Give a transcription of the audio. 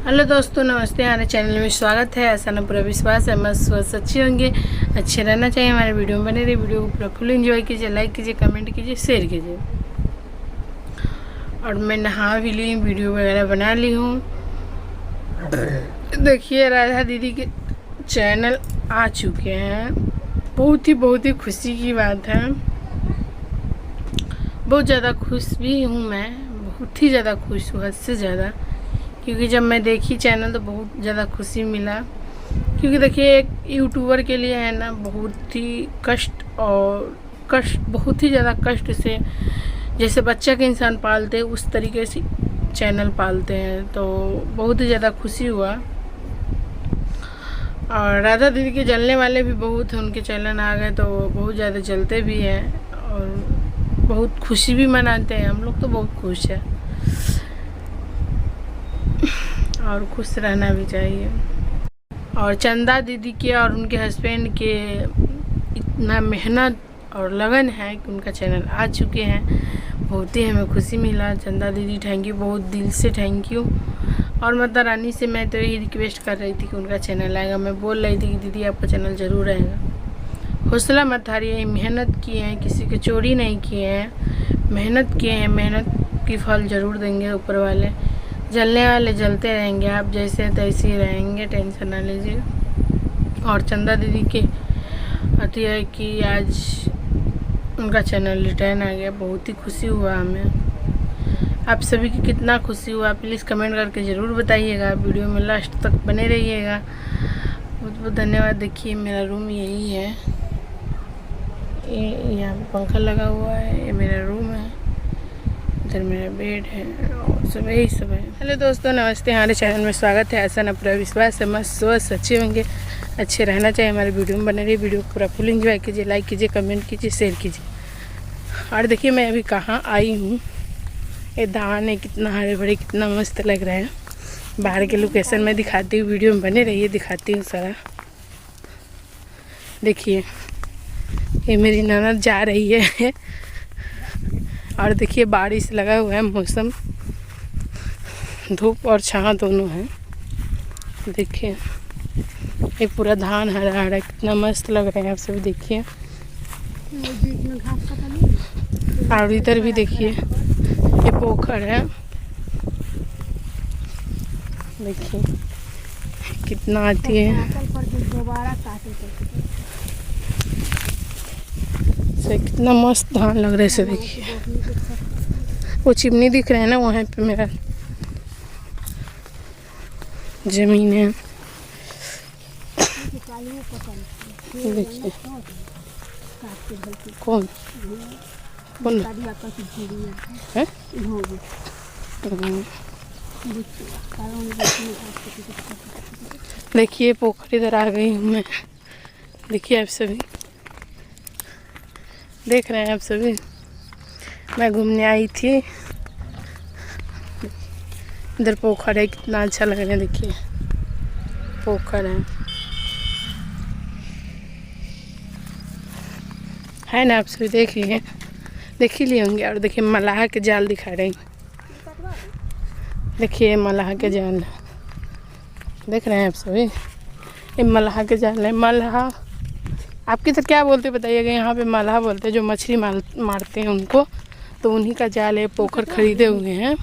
Hello दोस्तों, नमस्ते। हमारे चैनल में स्वागत है। ऐसा ना पूरा विश्वास है मस्त स्वस्थ अच्छे होंगे, अच्छे रहना चाहिए। हमारे वीडियो में बने रहिए। वीडियो को पूरा फुल एंजॉय कीजिए, लाइक कीजिए, कमेंट कीजिए, शेयर कीजिए। और मैं नहा भी ली, वीडियो वगैरह बना ली हूँ। देखिए, राधा दीदी के चैनल आ चुके हैं। बहुत ही खुशी की बात है। बहुत ज़्यादा खुश भी हूँ मैं, बहुत ही ज़्यादा खुश हूँ, हद से ज़्यादा। क्योंकि जब मैं देखी चैनल तो बहुत ज़्यादा खुशी मिला। क्योंकि देखिए, एक यूट्यूबर के लिए है ना बहुत ही कष्ट बहुत ही ज़्यादा कष्ट से, जैसे बच्चा के इंसान पालते हैं उस तरीके से चैनल पालते हैं। तो बहुत ही ज़्यादा खुशी हुआ। और राधा दीदी के जलने वाले भी बहुत हैं, उनके चैनल आ गए तो बहुत ज़्यादा जलते भी हैं और बहुत खुशी भी मनाते हैं। हम लोग तो बहुत खुश है और खुश रहना भी चाहिए। और चंदा दीदी के और उनके हस्बैंड के इतना मेहनत और लगन है कि उनका चैनल आ चुके हैं। बहुत ही हमें खुशी मिला। चंदा दीदी थैंक यू, बहुत दिल से थैंक यू। और माता रानी से मैं तो यही रिक्वेस्ट कर रही थी कि उनका चैनल आएगा। मैं बोल रही थी कि दीदी आपका चैनल ज़रूर आएगा। हौसला मत हारिए। मेहनत किए हैं, किसी के चोरी नहीं किए हैं, मेहनत किए हैं। मेहनत की फल ज़रूर देंगे ऊपर वाले। जलने वाले जलते रहेंगे, आप जैसे तैसे ही रहेंगे, टेंशन ना लीजिए। और चंदा दीदी के अति है कि आज उनका चैनल रिटर्न आ गया। बहुत ही खुशी हुआ हमें। आप सभी की कितना खुशी हुआ प्लीज़ कमेंट करके ज़रूर बताइएगा। वीडियो में लास्ट तक बने रहिएगा। बहुत बहुत धन्यवाद। देखिए, मेरा रूम यही है। ये यहाँ पंखा लगा हुआ है, ये मेरा रूम है, इधर मेरा बेड है और सब यही सब है। हेलो दोस्तों, नमस्ते। हमारे चैनल में स्वागत है। ऐसा ना पूरा विश्वास है मस्त स्वस्थ अच्छे होंगे, अच्छे रहना चाहिए। हमारे वीडियो में बने रहिए। वीडियो को पूरा फुल एंजॉय कीजिए, लाइक कीजिए, कमेंट कीजिए, शेयर कीजिए। और देखिए, मैं अभी कहाँ आई हूँ। ये धान है, कितना हरे भरे, कितना मस्त लग रहा है। बाहर के लोकेशन में दिखाती हूँ, वीडियो में बने रहिए, दिखाती हूँ सारा। देखिए, ये मेरी ननद जा रही है। और देखिए, बारिश लगा हुआ है, मौसम धूप और छाँव दोनों है। देखिए, ये पूरा धान हरा हरा, कितना मस्त लग रहा है। आप सब देखिए। और इधर भी देखिए, ये पोखर है। देखिए कितना आती है, से कितना मस्त धान लग रहा है। से देखिए, वो चिमनी दिख रहा है ना, वहाँ पे मेरा जमीन है। देखिए, कौन है? देखिए, पोखर इधर आ गई हूँ मैं। देखिए, आप सभी देख रहे हैं। आप सभी, मैं घूमने आई थी। इधर पोखर है, कितना अच्छा लग रहा है। देखिए, पोखर है ना। आप सभी देख ही लिए होंगे। और देखिए, मलाह के जाल दिखा रहे हैं। देखिए, मलाह के जाल देख रहे हैं आप सभी। ये मलाह के जाल है। मलाह आपके तो क्या बोलते बताइएगा। यहाँ पे मलाह बोलते हैं, जो मछली मारते हैं उनको। तो उन्हीं का जाल है। पोखर खरीदे हुए हैं।